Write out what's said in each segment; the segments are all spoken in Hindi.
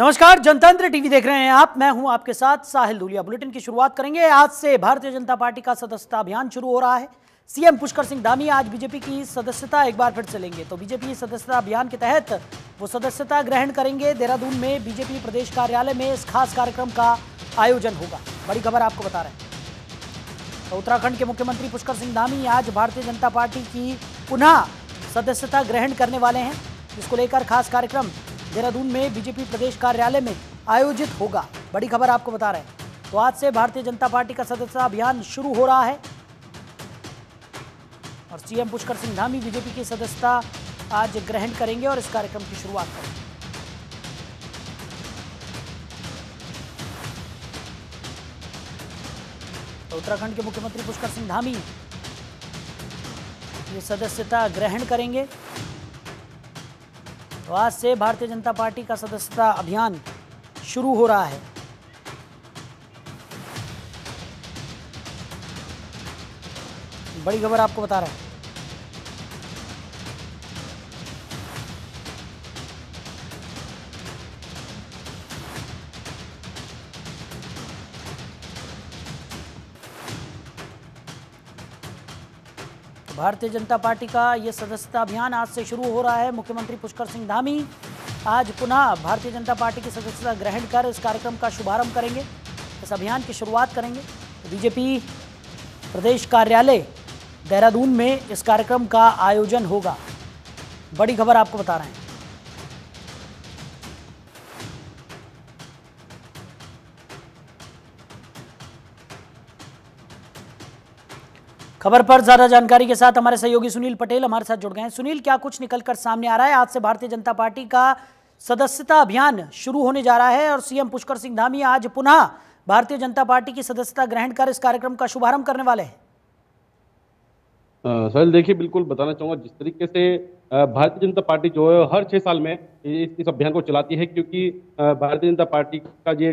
नमस्कार, जनतंत्र टीवी देख रहे हैं आप। मैं हूं आपके साथ साहिल धूलिया। बुलेटिन की शुरुआत करेंगे। आज से भारतीय जनता पार्टी का सदस्यता अभियान शुरू हो रहा है। सीएम पुष्कर सिंह धामी आज बीजेपी की सदस्यता एक बार फिर से लेंगे। तो बीजेपी सदस्यता अभियान के तहत वो सदस्यता ग्रहण करेंगे। देहरादून में बीजेपी प्रदेश कार्यालय में इस खास कार्यक्रम का आयोजन होगा। बड़ी खबर आपको बता रहे हैं। तो उत्तराखंड के मुख्यमंत्री पुष्कर सिंह धामी आज भारतीय जनता पार्टी की पुनः सदस्यता ग्रहण करने वाले हैं, जिसको लेकर खास कार्यक्रम देहरादून में बीजेपी प्रदेश कार्यालय में आयोजित होगा। बड़ी खबर आपको बता रहे हैं। तो आज से भारतीय जनता पार्टी का सदस्यता अभियान शुरू हो रहा है और सीएम पुष्कर सिंह धामी बीजेपी की सदस्यता आज ग्रहण करेंगे और इस कार्यक्रम की शुरुआत करेंगे। तो उत्तराखंड के मुख्यमंत्री पुष्कर सिंह धामी ये सदस्यता ग्रहण करेंगे। तो आज से भारतीय जनता पार्टी का सदस्यता अभियान शुरू हो रहा है। बड़ी खबर आपको बता रहे हैं। भारतीय जनता पार्टी का ये सदस्यता अभियान आज से शुरू हो रहा है। मुख्यमंत्री पुष्कर सिंह धामी आज पुनः भारतीय जनता पार्टी की सदस्यता ग्रहण कर इस कार्यक्रम का शुभारंभ करेंगे, इस अभियान की शुरुआत करेंगे। तो बीजेपी प्रदेश कार्यालय देहरादून में इस कार्यक्रम का आयोजन होगा। बड़ी खबर आपको बता रहे हैं। खबर पर ज्यादा जानकारी के साथ हमारे सहयोगी सुनील पटेल हमारे साथ जुड़ गए हैं। सुनील, क्या कुछ निकलकर सामने आ रहा है? आज से भारतीय जनता पार्टी का सदस्यता अभियान शुरू होने जा रहा है और सीएम पुष्कर सिंह धामी आज पुनः भारतीय जनता पार्टी की सदस्यता ग्रहण कर इस कार्यक्रम का शुभारंभ करने वाले हैं। साहिल, देखिए, बिल्कुल बताना चाहूँगा जिस तरीके से भारतीय जनता पार्टी जो है हर 6 साल में इस अभियान को चलाती है, क्योंकि भारतीय जनता पार्टी का ये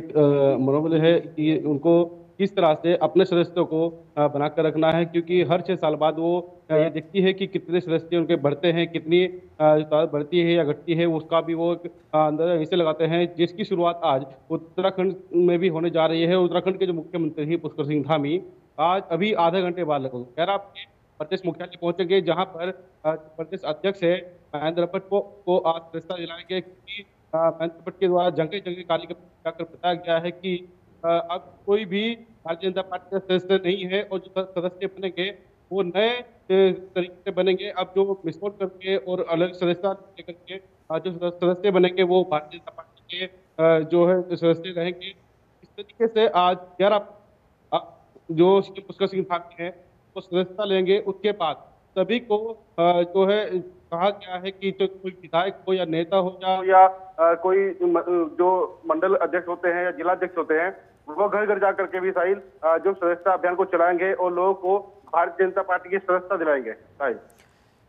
मनोबल है कि उनको किस तरह से अपने सदस्यों को बनाकर रखना है, क्योंकि हर 6 साल बाद वो ये देखती है कि कितने सदस्य उनके बढ़ते हैं, कितनी तादाद बढ़ती है या घटती है, उसका भी वो अंदाजा ऐसे लगाते हैं, जिसकी शुरुआत आज उत्तराखंड में भी होने जा रही है। उत्तराखंड के जो मुख्यमंत्री हैं पुष्कर सिंह धामी आज अभी आधे घंटे बाद लगभग खैर आपके प्रदेश मुख्यालय पहुंचेंगे, जहां पर प्रदेश अध्यक्ष है महेंद्र भट्ट को आज सदस्यता दिलाएंगे, क्योंकि महेंद्र भट्ट के द्वारा जगह जगह कार्यक्रम जाकर बताया गया है कि अब कोई भी भारतीय जनता पार्टी का सदस्य नहीं है और जो सदस्य बनेंगे वो नए तरीके से बनेंगे। अब जो मिसमोड़ करके और अलग सदस्यता लेकर के जो सदस्य बनेंगे वो भारतीय जनता पार्टी के जो है सदस्य रहेंगे। इस तरीके से आज 11 जो सीएम पुष्कर सिंह धामी है वो सदस्यता लेंगे। उसके बाद सभी को जो है कहा गया है कि जो कोई विधायक हो या नेता हो या कोई जो मंडल अध्यक्ष होते हैं या जिला अध्यक्ष होते हैं, वो घर घर जाकर के भी साहिल जो सदस्यता अभियान को चलाएंगे और लोगों को भारतीय जनता पार्टी की सदस्यता दिलाएंगे। साहिल,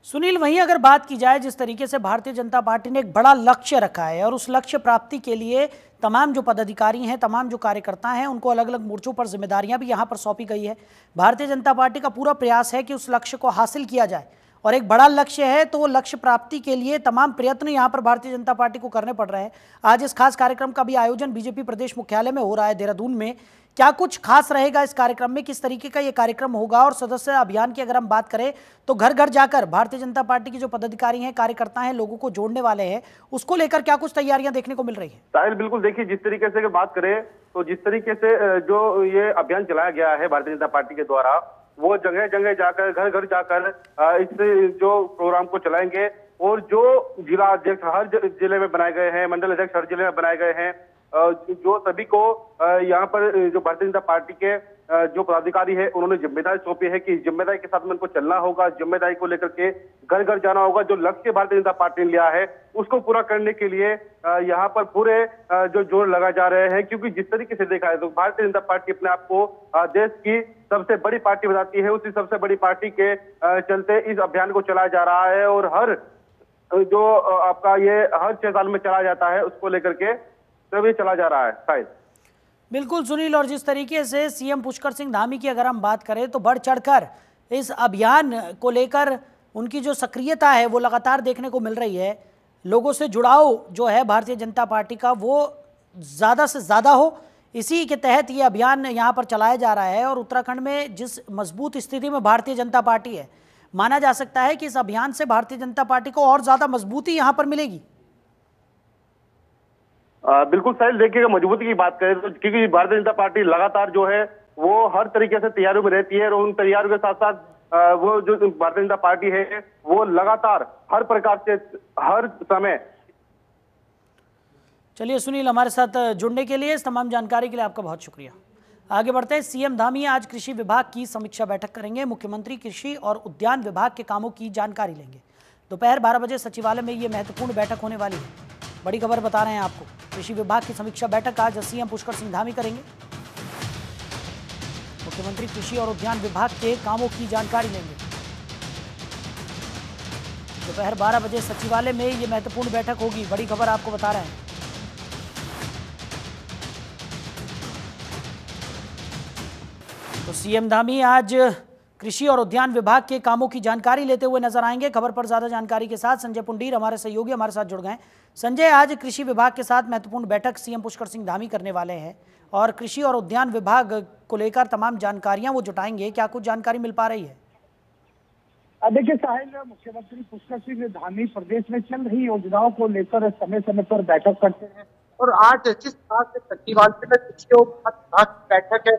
सुनील, वहीं अगर बात की जाए जिस तरीके से भारतीय जनता पार्टी ने एक बड़ा लक्ष्य रखा है और उस लक्ष्य प्राप्ति के लिए तमाम जो पदाधिकारी हैं, तमाम जो कार्यकर्ता हैं, उनको अलग अलग मोर्चों पर जिम्मेदारियां भी यहां पर सौंपी गई है। भारतीय जनता पार्टी का पूरा प्रयास है कि उस लक्ष्य को हासिल किया जाए और एक बड़ा लक्ष्य है तो वो लक्ष्य प्राप्ति के लिए तमाम प्रयत्न यहां पर भारतीय जनता पार्टी को करने पड़ रहे हैं। आज इस खास कार्यक्रम का भी आयोजन बीजेपी प्रदेश मुख्यालय में हो रहा है देहरादून में। क्या कुछ खास रहेगा इस कार्यक्रम में? किस तरीके का ये कार्यक्रम होगा? और सदस्य अभियान की अगर हम बात करें तो घर घर जाकर भारतीय जनता पार्टी के जो पदाधिकारी हैं, कार्यकर्ता हैं, लोगों को जोड़ने वाले हैं, उसको लेकर क्या कुछ तैयारियां देखने को मिल रही है? साहिल, बिल्कुल, देखिए, जिस तरीके से बात करें तो जिस तरीके से जो ये अभियान चलाया गया है भारतीय जनता पार्टी के द्वारा, वो जगह जगह जाकर घर घर जाकर इस जो प्रोग्राम को चलाएंगे और जो जिला अध्यक्ष हर जिले में बनाए गए हैं, मंडल अध्यक्ष हर जिले में बनाए गए हैं, जो सभी को यहाँ पर जो भारतीय जनता पार्टी के जो पदाधिकारी है उन्होंने जिम्मेदारी सौंपी है कि जिम्मेदारी के साथ में उनको चलना होगा। जिम्मेदारी को लेकर के घर घर जाना होगा। जो लक्ष्य भारतीय जनता पार्टी ने लिया है उसको पूरा करने के लिए यहाँ पर पूरे जो जोर लगाए जा रहे हैं, क्योंकि जिस तरीके से देखा है तो भारतीय जनता पार्टी अपने आप को देश की सबसे बड़ी पार्टी बताती है। उसी सबसे बड़ी पार्टी के चलते इस अभियान को चलाया जा रहा है और हर जो आपका ये हर 6 साल में चला जाता है उसको लेकर के तभी चला जा रहा है। शायद बिल्कुल सुनील, और जिस तरीके से सीएम पुष्कर सिंह धामी की अगर हम बात करें तो बढ़ चढ़कर इस अभियान को लेकर उनकी जो सक्रियता है वो लगातार देखने को मिल रही है। लोगों से जुड़ाव जो है भारतीय जनता पार्टी का वो ज़्यादा से ज़्यादा हो। इसी के तहत ये अभियान यहाँ पर चलाया जा रहा है। और उत्तराखंड में जिस मजबूत स्थिति में भारतीय जनता पार्टी है, माना जा सकता है कि इस अभियान से भारतीय जनता पार्टी को और ज़्यादा मजबूती यहाँ पर मिलेगी। बिल्कुल साहिल, देखिएगा मजबूती की बात करें तो क्योंकि भारतीय जनता पार्टी लगातार जो है वो हर तरीके से तैयारियों में रहती है और उन तैयारियों के साथ साथ वो जो भारतीय जनता पार्टी है वो लगातार हर प्रकार से हर समय। चलिए सुनील, हमारे साथ जुड़ने के लिए, इस तमाम जानकारी के लिए आपका बहुत शुक्रिया। आगे बढ़ते हैं। सीएम धामी आज कृषि विभाग की समीक्षा बैठक करेंगे। मुख्यमंत्री कृषि और उद्यान विभाग के कामों की जानकारी लेंगे। दोपहर 12 बजे सचिवालय में ये महत्वपूर्ण बैठक होने वाली है। बड़ी खबर बता रहे हैं आपको। कृषि विभाग की समीक्षा बैठक आज सीएम पुष्कर सिंह धामी करेंगे। मुख्यमंत्री कृषि और उद्यान विभाग के कामों की जानकारी लेंगे। दोपहर 12 बजे सचिवालय में ये महत्वपूर्ण बैठक होगी। बड़ी खबर आपको बता रहे हैं। तो सीएम धामी आज कृषि और उद्यान विभाग के कामों की जानकारी लेते हुए नजर आएंगे। खबर पर ज्यादा जानकारी के साथ संजय पुंडीर हमारे सहयोगी हमारे साथ जुड़ गए। संजय, आज कृषि विभाग के साथ महत्वपूर्ण बैठक सीएम पुष्कर सिंह धामी करने वाले हैं और कृषि और उद्यान विभाग को लेकर तमाम जानकारियां वो जुटाएंगे। क्या कुछ जानकारी मिल पा रही है? देखिए साहिल, मुख्यमंत्री पुष्कर सिंह धामी प्रदेश में चल रही योजनाओं को लेकर समय समय पर बैठक करते हैं और आज जिस तरह से सचिवालय में कृषि और विभाग की बैठक है,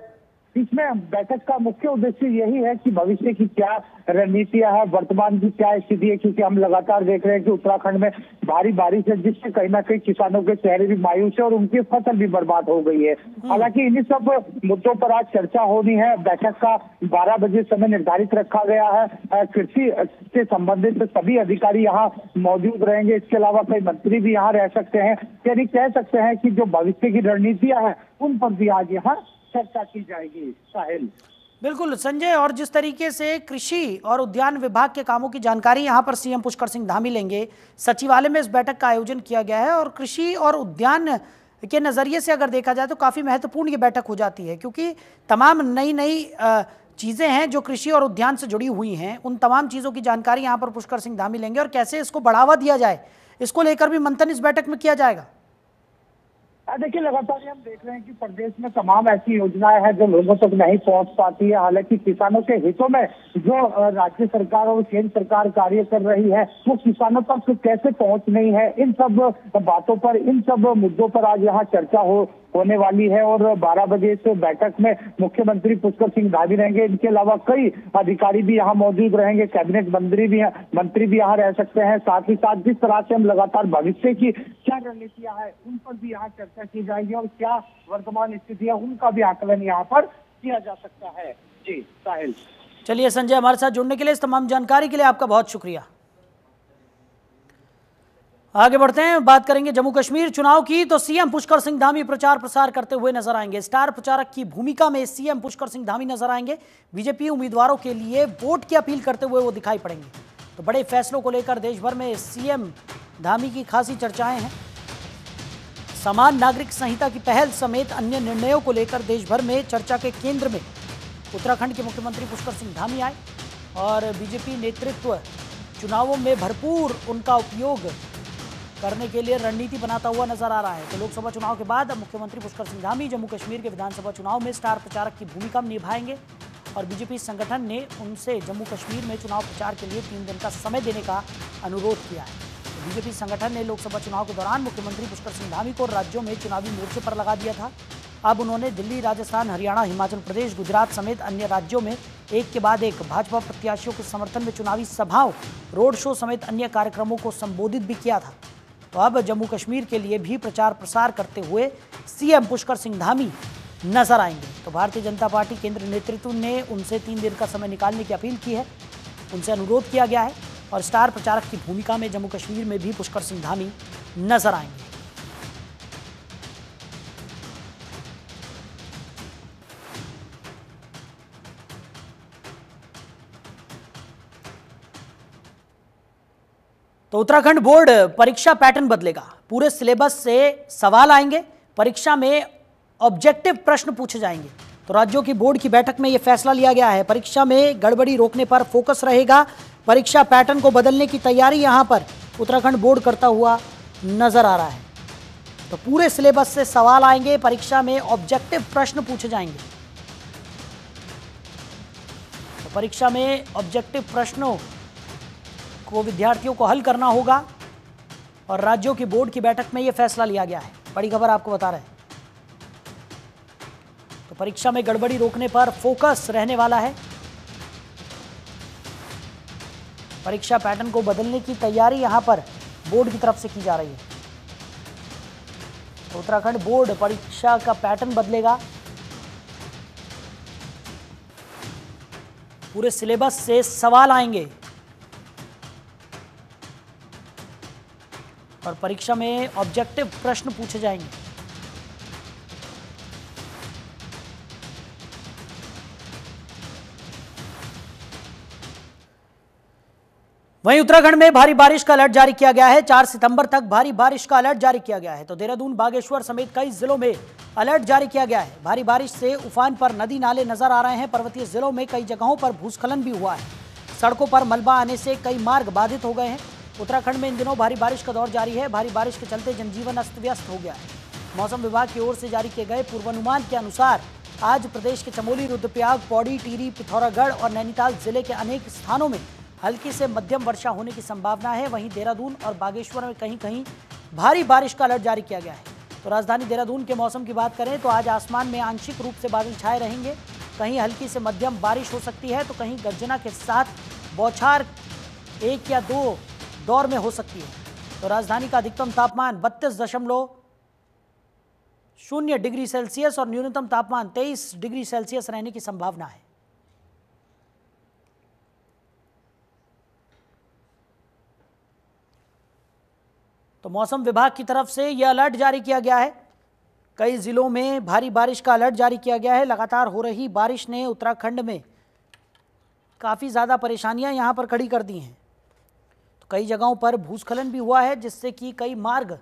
इसमें बैठक का मुख्य उद्देश्य यही है कि भविष्य की क्या रणनीतियां है, वर्तमान की क्या स्थिति है, क्योंकि हम लगातार देख रहे हैं कि उत्तराखंड में भारी बारिश है जिससे कहीं ना कहीं किसानों के चेहरे भी मायूस है और उनकी फसल भी बर्बाद हो गई है। हालांकि इन्हीं सब मुद्दों पर आज चर्चा होनी है। बैठक का 12 बजे समय निर्धारित रखा गया है। कृषि से संबंधित सभी अधिकारी यहाँ मौजूद रहेंगे। इसके अलावा कई मंत्री भी यहाँ रह सकते हैं। यानी कह सकते हैं कि जो भविष्य की रणनीतियां हैं उन पर भी आज यहाँ चर्चा की जाएगी। साहिल, बिल्कुल संजय, और जिस तरीके से कृषि और उद्यान विभाग के कामों की जानकारी यहाँ पर सीएम पुष्कर सिंह धामी लेंगे, सचिवालय में इस बैठक का आयोजन किया गया है और कृषि और उद्यान के नज़रिए से अगर देखा जाए तो काफ़ी महत्वपूर्ण ये बैठक हो जाती है, क्योंकि तमाम नई नई चीज़ें हैं जो कृषि और उद्यान से जुड़ी हुई हैं। उन तमाम चीज़ों की जानकारी यहाँ पर पुष्कर सिंह धामी लेंगे और कैसे इसको बढ़ावा दिया जाए, इसको लेकर भी मंथन इस बैठक में किया जाएगा। देखिए, लगातार हम देख रहे हैं कि प्रदेश में तमाम ऐसी योजनाएं हैं जो लोगों तक नहीं पहुंच पाती है। हालांकि किसानों के हितों में जो राज्य सरकार और केंद्र सरकार कार्य कर रही है वो किसानों तक कैसे पहुंच नहीं है, इन सब बातों पर, इन सब मुद्दों पर आज यहाँ चर्चा होने वाली है। और 12 बजे इस बैठक में मुख्यमंत्री पुष्कर सिंह धामी रहेंगे। इनके अलावा कई अधिकारी भी यहाँ मौजूद रहेंगे, कैबिनेट मंत्री भी यहाँ रह सकते हैं। साथ ही साथ जिस तरह से हम लगातार भविष्य की क्या रणनीतियां हैं उन पर भी यहाँ चर्चा की जाएगी और क्या वर्तमान स्थिति है उनका भी आकलन यहाँ पर किया जा सकता है। जी साहिल। चलिए संजय, हमारे साथ जुड़ने के लिए, इस तमाम जानकारी के लिए आपका बहुत शुक्रिया। आगे बढ़ते हैं, बात करेंगे जम्मू कश्मीर चुनाव की। तो सीएम पुष्कर सिंह धामी प्रचार प्रसार करते हुए नजर आएंगे। स्टार प्रचारक की भूमिका में सीएम पुष्कर सिंह धामी नजर आएंगे। बीजेपी उम्मीदवारों के लिए वोट की अपील करते हुए वो दिखाई पड़ेंगे। तो बड़े फैसलों को लेकर देश भर में सीएम धामी की खासी चर्चाएं हैं। समान नागरिक संहिता की पहल समेत अन्य निर्णयों को लेकर देश भर में चर्चा के केंद्र में उत्तराखंड के मुख्यमंत्री पुष्कर सिंह धामी आए और बीजेपी नेतृत्व चुनावों में भरपूर उनका उपयोग करने के लिए रणनीति बनाता हुआ नजर आ रहा है। तो लोकसभा चुनाव के बाद अब मुख्यमंत्री पुष्कर सिंह धामी जम्मू कश्मीर के विधानसभा चुनाव में स्टार प्रचारक की भूमिका निभाएंगे और बीजेपी संगठन ने उनसे जम्मू कश्मीर में चुनाव प्रचार के लिए 3 दिन का समय देने का अनुरोध किया है। तो बीजेपी संगठन ने लोकसभा चुनाव के दौरान मुख्यमंत्री पुष्कर सिंह धामी को राज्यों में चुनावी मोर्चे पर लगा दिया था। अब उन्होंने दिल्ली, राजस्थान, हरियाणा, हिमाचल प्रदेश, गुजरात समेत अन्य राज्यों में एक के बाद एक भाजपा प्रत्याशियों के समर्थन में चुनावी सभाओं, रोड शो समेत अन्य कार्यक्रमों को संबोधित भी किया था। तो अब जम्मू कश्मीर के लिए भी प्रचार प्रसार करते हुए सीएम पुष्कर सिंह धामी नजर आएंगे। तो भारतीय जनता पार्टी केंद्र नेतृत्व ने उनसे 3 दिन का समय निकालने की अपील की है, उनसे अनुरोध किया गया है और स्टार प्रचारक की भूमिका में जम्मू कश्मीर में भी पुष्कर सिंह धामी नजर आएंगे। तो उत्तराखंड बोर्ड परीक्षा पैटर्न बदलेगा। पूरे सिलेबस से सवाल आएंगे, परीक्षा में ऑब्जेक्टिव प्रश्न पूछे जाएंगे। तो राज्यों की बोर्ड की बैठक में यह फैसला लिया गया है। परीक्षा में गड़बड़ी रोकने पर फोकस रहेगा। परीक्षा पैटर्न को बदलने की तैयारी यहां पर उत्तराखंड बोर्ड करता हुआ नजर आ रहा है। तो पूरे सिलेबस से सवाल आएंगे, परीक्षा में ऑब्जेक्टिव प्रश्न पूछे जाएंगे। तो परीक्षा में ऑब्जेक्टिव प्रश्नों को विद्यार्थियों को हल करना होगा और राज्यों की बोर्ड की बैठक में यह फैसला लिया गया है। बड़ी खबर आपको बता रहे हैं। तो परीक्षा में गड़बड़ी रोकने पर फोकस रहने वाला है। परीक्षा पैटर्न को बदलने की तैयारी यहां पर बोर्ड की तरफ से की जा रही है। तो उत्तराखंड बोर्ड परीक्षा का पैटर्न बदलेगा। पूरे सिलेबस से सवाल आएंगे और परीक्षा में ऑब्जेक्टिव प्रश्न पूछे जाएंगे। वहीं उत्तराखंड में भारी बारिश का अलर्ट जारी किया गया है। 4 सितंबर तक भारी बारिश का अलर्ट जारी किया गया है। तो देहरादून, बागेश्वर समेत कई जिलों में अलर्ट जारी किया गया है। भारी बारिश से उफान पर नदी नाले नजर आ रहे हैं। पर्वतीय जिलों में कई जगहों पर भूस्खलन भी हुआ है। सड़कों पर मलबा आने से कई मार्ग बाधित हो गए हैं। उत्तराखंड में इन दिनों भारी बारिश का दौर जारी है। भारी बारिश के चलते जनजीवन अस्त व्यस्त हो गया है। मौसम विभाग की ओर से जारी किए गए पूर्वानुमान के अनुसार आज प्रदेश के चमोली, रुद्रप्रयाग, पौड़ी, टिहरी, पिथौरागढ़ और नैनीताल जिले के अनेक स्थानों में हल्की से मध्यम वर्षा होने की संभावना है। वहीं देहरादून और बागेश्वर में कहीं कहीं भारी बारिश का अलर्ट जारी किया गया है। तो राजधानी देहरादून के मौसम की बात करें तो आज आसमान में आंशिक रूप से बादल छाए रहेंगे। कहीं हल्की से मध्यम बारिश हो सकती है तो कहीं गर्जना के साथ बौछार 1 या 2 दौर में हो सकती है। तो राजधानी का अधिकतम तापमान 32.0 डिग्री सेल्सियस और न्यूनतम तापमान 23 डिग्री सेल्सियस रहने की संभावना है। तो मौसम विभाग की तरफ से यह अलर्ट जारी किया गया है। कई जिलों में भारी बारिश का अलर्ट जारी किया गया है। लगातार हो रही बारिश ने उत्तराखंड में काफ़ी ज़्यादा परेशानियां यहां पर खड़ी कर दी हैं। तो कई जगहों पर भूस्खलन भी हुआ है जिससे कि कई मार्ग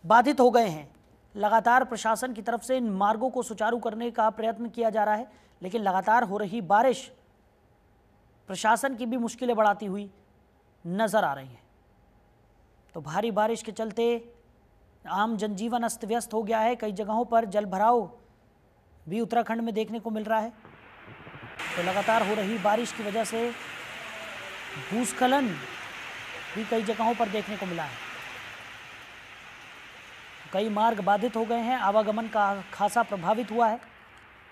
बाधित हो गए हैं। लगातार प्रशासन की तरफ से इन मार्गों को सुचारू करने का प्रयत्न किया जा रहा है, लेकिन लगातार हो रही बारिश प्रशासन की भी मुश्किलें बढ़ाती हुई नजर आ रही है। तो भारी बारिश के चलते आम जनजीवन अस्त व्यस्त हो गया है। कई जगहों पर जल भराव भी उत्तराखंड में देखने को मिल रहा है। तो लगातार हो रही बारिश की वजह से भूस्खलन भी कई जगहों पर देखने को मिला है। कई मार्ग बाधित हो गए हैं। आवागमन का खासा प्रभावित हुआ है।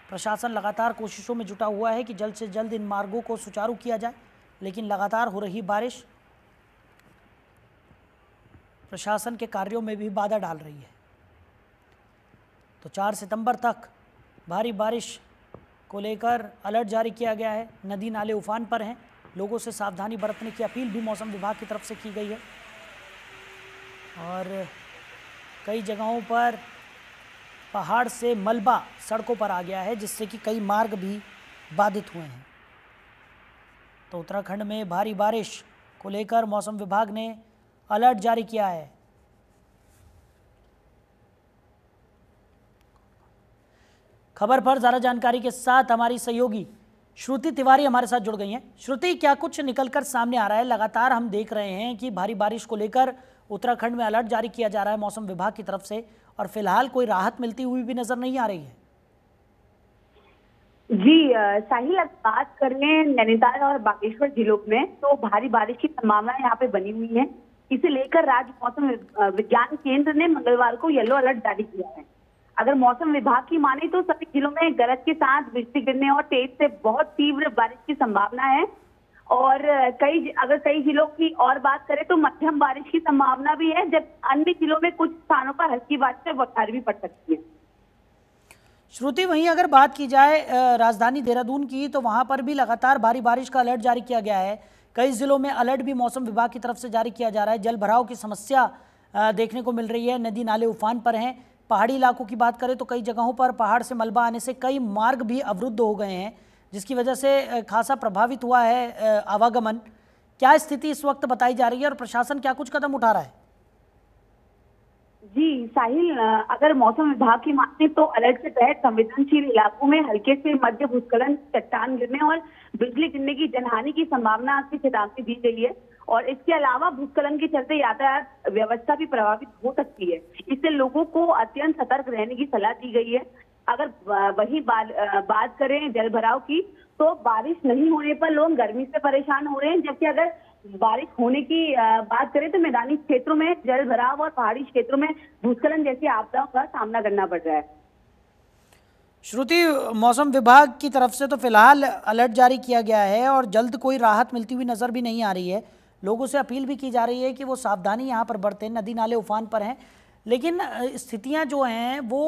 प्रशासन लगातार कोशिशों में जुटा हुआ है कि जल्द से जल्द इन मार्गों को सुचारू किया जाए, लेकिन लगातार हो रही बारिश प्रशासन के कार्यों में भी बाधा डाल रही है। तो 4 सितंबर तक भारी बारिश को लेकर अलर्ट जारी किया गया है। नदी नाले उफान पर हैं। लोगों से सावधानी बरतने की अपील भी मौसम विभाग की तरफ से की गई है। और कई जगहों पर पहाड़ से मलबा सड़कों पर आ गया है जिससे कि कई मार्ग भी बाधित हुए हैं। तो उत्तराखंड में भारी बारिश को लेकर मौसम विभाग ने अलर्ट जारी किया है। खबर पर ज़्यादा जानकारी के साथ हमारी सहयोगी श्रुति तिवारी हमारे साथ जुड़ गई हैं। श्रुति, क्या कुछ निकलकर सामने आ रहा है? लगातार हम देख रहे हैं कि भारी बारिश को लेकर उत्तराखंड में अलर्ट जारी किया जा रहा है मौसम विभाग की तरफ से, और फिलहाल कोई राहत मिलती हुई भी नजर नहीं आ रही है। जी साहिल, अब बात करें नैनीताल और बागेश्वर जिलों में तो भारी बारिश की संभावना यहाँ पे बनी हुई है। इसे लेकर राज्य मौसम विज्ञान केंद्र ने मंगलवार को येलो अलर्ट जारी किया है। अगर मौसम विभाग की माने तो सभी जिलों में गरज के साथ बिजली गिरने और तेज से बहुत तीव्र बारिश की संभावना है। और कई जिलों की और बात करें तो मध्यम बारिश की संभावना भी है, जब अन्य जिलों में कुछ स्थानों पर हल्की बारिश से बौछार भी पड़ सकती है। श्रुति, वहीं अगर बात की जाए राजधानी देहरादून की तो वहां पर भी लगातार भारी बारिश का अलर्ट जारी किया गया है। कई जिलों में अलर्ट भी मौसम विभाग की तरफ से जारी किया जा रहा है। जल भराव की समस्या देखने को मिल रही है। नदी नाले उफान पर हैं। पहाड़ी इलाकों की बात करें तो कई जगहों पर पहाड़ से मलबा आने से कई मार्ग भी अवरुद्ध हो गए हैं, जिसकी वजह से खासा प्रभावित हुआ है आवागमन। क्या स्थिति इस वक्त बताई जा रही है और प्रशासन क्या कुछ कदम उठा रहा है? जी साहिल, अगर मौसम विभाग की माने तो अलर्ट के तहत संवेदनशील इलाकों में हल्के से मध्य भूस्खलन, चट्टान गिरने और बिजली गिरने की जनहानि की संभावना की चेतावनी दी गई है। और इसके अलावा भूस्खलन के चलते यातायात व्यवस्था भी प्रभावित हो सकती है। इससे लोगों को अत्यंत सतर्क रहने की सलाह दी गई है। अगर वही बात करें जल भराव की, तो बारिश नहीं होने पर लोग गर्मी से परेशान हो रहे हैं, जबकि अगर बारिश होने की बात करें तो मैदानी क्षेत्रों में जल भराव और पहाड़ी क्षेत्रों में भूस्खलन जैसी आपदाओं का सामना करना पड़ रहा है। श्रुति, मौसम विभाग की तरफ से तो फिलहाल अलर्ट जारी किया गया है और जल्द कोई राहत मिलती हुई नजर भी नहीं आ रही है। लोगों से अपील भी की जा रही है कि वो सावधानी यहाँ पर बरतें, नदी नाले उफान पर हैं। लेकिन स्थितियाँ जो हैं वो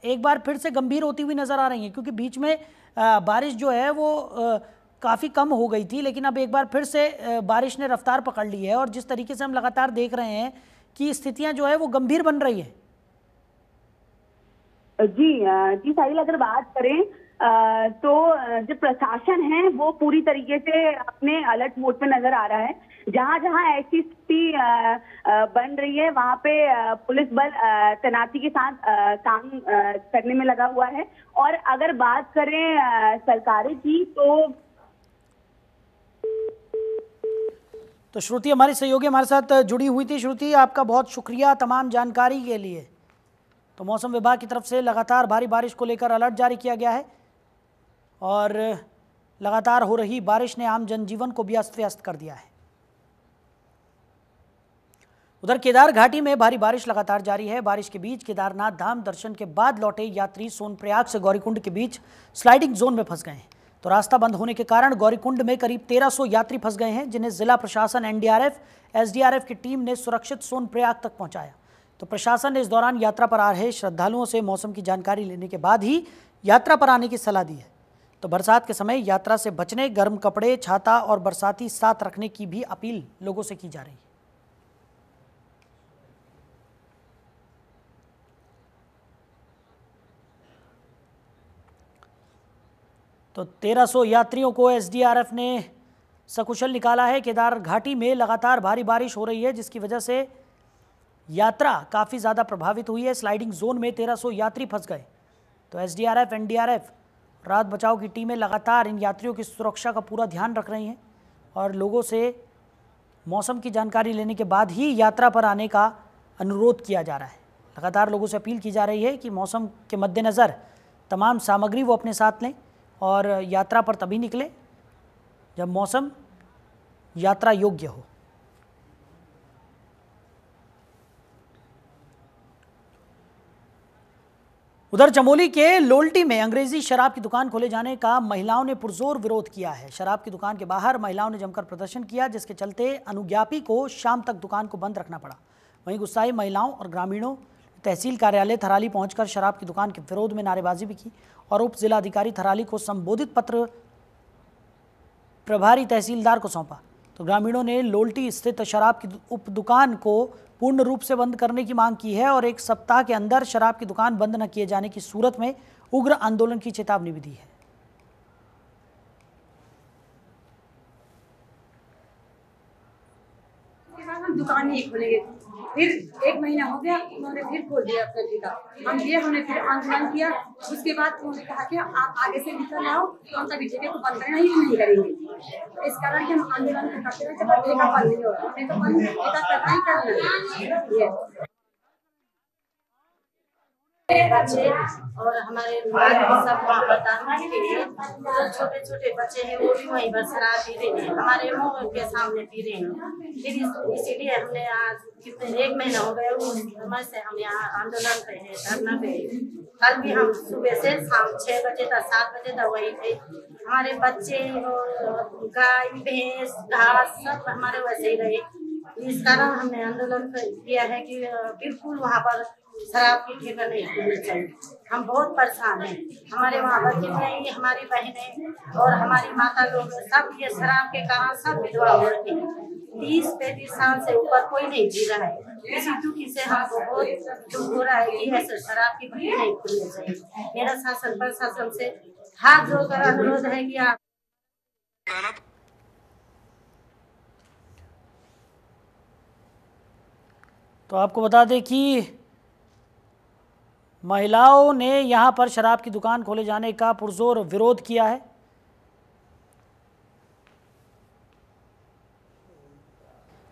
एक बार फिर से गंभीर होती हुई नजर आ रही हैं, क्योंकि बीच में बारिश जो है वो काफ़ी कम हो गई थी, लेकिन अब एक बार फिर से बारिश ने रफ्तार पकड़ ली है और जिस तरीके से हम लगातार देख रहे हैं कि स्थितियाँ जो है वो गंभीर बन रही हैं। जी साहिल, अगर बात करें तो जो प्रशासन है वो पूरी तरीके से अपने अलर्ट मोड पे नजर आ रहा है। जहां जहां ऐसी स्थिति बन रही है वहां पे पुलिस बल तैनाती के साथ काम करने में लगा हुआ है। और अगर बात करें सरकारें की तो श्रुति हमारी सहयोगी हमारे साथ जुड़ी हुई थी। श्रुति, आपका बहुत शुक्रिया तमाम जानकारी के लिए। तो मौसम विभाग की तरफ से लगातार भारी बारिश को लेकर अलर्ट जारी किया गया है और लगातार हो रही बारिश ने आम जनजीवन को भी अस्त व्यस्त कर दिया है। उधर केदार घाटी में भारी बारिश लगातार जारी है। बारिश के बीच केदारनाथ धाम दर्शन के बाद लौटे यात्री सोनप्रयाग से गौरीकुंड के बीच स्लाइडिंग जोन में फंस गए हैं। तो रास्ता बंद होने के कारण गौरीकुंड में करीब 1300 यात्री फंस गए हैं, जिन्हें जिला प्रशासन, एनडीआरएफ, एसडीआरएफ की टीम ने सुरक्षित सोनप्रयाग तक पहुंचाया। तो प्रशासन ने इस दौरान यात्रा पर आ रहे श्रद्धालुओं से मौसम की जानकारी लेने के बाद ही यात्रा पर आने की सलाह दी है। तो बरसात के समय यात्रा से बचने, गर्म कपड़े, छाता और बरसाती साथ रखने की भी अपील लोगों से की जा रही है। तो 1300 यात्रियों को एसडीआरएफ ने सकुशल निकाला है। केदार घाटी में लगातार भारी बारिश हो रही है, जिसकी वजह से यात्रा काफ़ी ज़्यादा प्रभावित हुई है। स्लाइडिंग जोन में 1300 यात्री फंस गए। तो एसडीआरएफ, एनडीआरएफ, राहत बचाव की टीमें लगातार इन यात्रियों की सुरक्षा का पूरा ध्यान रख रही हैं और लोगों से मौसम की जानकारी लेने के बाद ही यात्रा पर आने का अनुरोध किया जा रहा है। लगातार लोगों से अपील की जा रही है कि मौसम के मद्देनज़र तमाम सामग्री वो अपने साथ लें और यात्रा पर तभी निकलें जब मौसम यात्रा योग्य हो। उधर चमोली के लोल्टी में अंग्रेजी शराब की दुकान खोले जाने का महिलाओं ने पुरजोर विरोध किया है। शराब की दुकान के बाहर महिलाओं ने जमकर प्रदर्शन किया, जिसके चलते अनुज्ञापी को शाम तक दुकान को बंद रखना पड़ा। वहीं गुस्साई महिलाओं और ग्रामीणों तहसील कार्यालय थराली पहुंचकर शराब की दुकान के विरोध में नारेबाजी भी की और उप जिलाधिकारी थराली को संबोधित पत्र प्रभारी तहसीलदार को सौंपा। तो ग्रामीणों ने लोल्टी स्थित शराब की उप दुकान को पूर्ण रूप से बंद करने की मांग की है और 1 सप्ताह के अंदर शराब की दुकान बंद न किए जाने की सूरत में उग्र आंदोलन की चेतावनी भी दी है। हम दुकान नहीं खोलेंगे। फिर 1 महीना हो गया, उन्होंने फिर खोल दिया अपना ठेका। हमने फिर आंदोलन किया। उसके बाद उन्होंने कहा कि आप आगे से निकल आओ, तो हम तभी ठेके को बंद नहीं करेंगे। इस कारण कि हम आंदोलन करते रहे, जब ठेका बंद नहीं हो रहा, नहीं तो बंद ठेका करना ही करना है। बच्चे और हमारे सब वहाँ पर दारू पी रहे हैं। जो छोटे छोटे बच्चे हैं वो भी वहीं पर शराब पी रहे हैं, हमारे मुंह के सामने पी रहे हैं। फिर इसीलिए हमने आज कितने 1 महीना हो गया उस समय से हम यहाँ आंदोलन पे हैं, धरना पे। कल भी हम सुबह से शाम 6 बजे तक 7 बजे तक वहीं थे। हमारे बच्चे और गाय भैंस घास सब हमारे वैसे ही रहे। इस कारण हमने आंदोलन किया है कि बिल्कुल वहाँ पर शराब की ठेका नहीं खोलनी चाहिए। हम बहुत परेशान हैं। हमारे वहाँ बच्चे नहीं, हमारी बहनें और हमारी माता लोग सब ये शराब के कारण सब विधवा हो रहे हैं। 30-35 साल से ऊपर कोई नहीं जी रहा है। इसी दुखी से हमको बहुत दुख हो रहा है कि ऐसे शराब की ठेका नहीं खोलनी चाहिए। मेरा शासन प्रशासन से हाथ जोड़कर अनुरोध है कि आप। तो आपको बता दें कि महिलाओं ने यहां पर शराब की दुकान खोले जाने का पुरजोर विरोध किया है।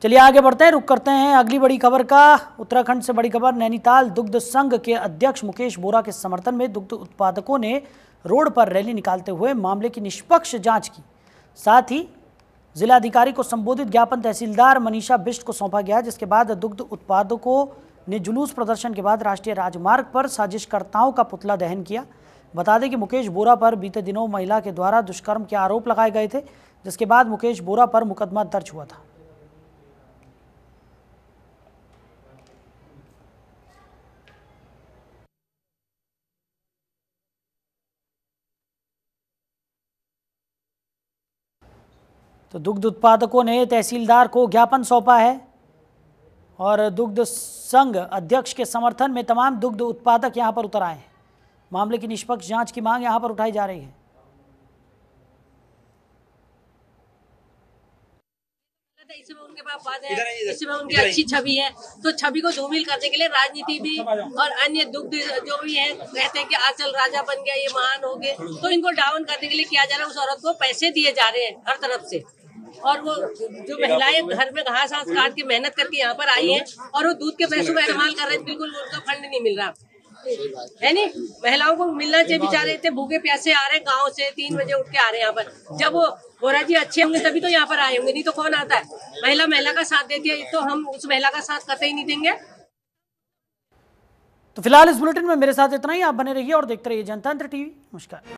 चलिए आगे बढ़ते हैं, रुक करते हैं अगली बड़ी खबर का। उत्तराखंड से बड़ी खबर, नैनीताल दुग्ध संघ के अध्यक्ष मुकेश बोरा के समर्थन में दुग्ध उत्पादकों ने रोड पर रैली निकालते हुए मामले की निष्पक्ष जांच की। साथ ही जिलाधिकारी को संबोधित ज्ञापन तहसीलदार मनीषा बिष्ट को सौंपा गया, जिसके बाद दुग्ध उत्पादकों ने जुलूस प्रदर्शन के बाद राष्ट्रीय राजमार्ग पर साजिशकर्ताओं का पुतला दहन किया। बता दें कि मुकेश बोरा पर बीते दिनों महिला के द्वारा दुष्कर्म के आरोप लगाए गए थे, जिसके बाद मुकेश बोरा पर मुकदमा दर्ज हुआ था। तो दुग्ध उत्पादकों ने तहसीलदार को ज्ञापन सौंपा है और दुग्ध संघ अध्यक्ष के समर्थन में तमाम दुग्ध उत्पादक यहां पर उतर आए हैं। मामले की निष्पक्ष जांच की मांग यहां पर उठाई जा रही है। इसमें उनके पास बात है, इसमें उनकी अच्छी छवि है, तो छवि को धूमिल करने के लिए राजनीति भी और अन्य दुग्ध जो भी है कहते हैं कि आंचल राजा बन गया, ये महान हो गए, तो इनको डाउन करने के लिए किया जा रहा है। उस औरत को पैसे दिए जा रहे हैं हर तरफ से, और वो जो महिलाएं घर में घास घास काट के मेहनत करके यहाँ पर आई हैं और वो दूध के पैसों का इस्तेमाल कर रहे हैं, बिल्कुल उनका फंड नहीं मिल रहा है। नहीं, महिलाओं को मिलना चाहिए, बेचारे इतने भूखे प्यासे आ रहे हैं गाँव से, 3 बजे उठ के आ रहे हैं यहाँ पर। जब वो बोरा जी अच्छे होंगे तभी तो यहाँ पर आए होंगे, नहीं तो कौन आता है। महिला का साथ देती है, तो हम उस महिला का साथ कतई नहीं देंगे। तो फिलहाल इस बुलेटिन में मेरे साथ इतना ही। आप बने रहिए और देखते रहिए जनतंत्र टीवी। नमस्कार।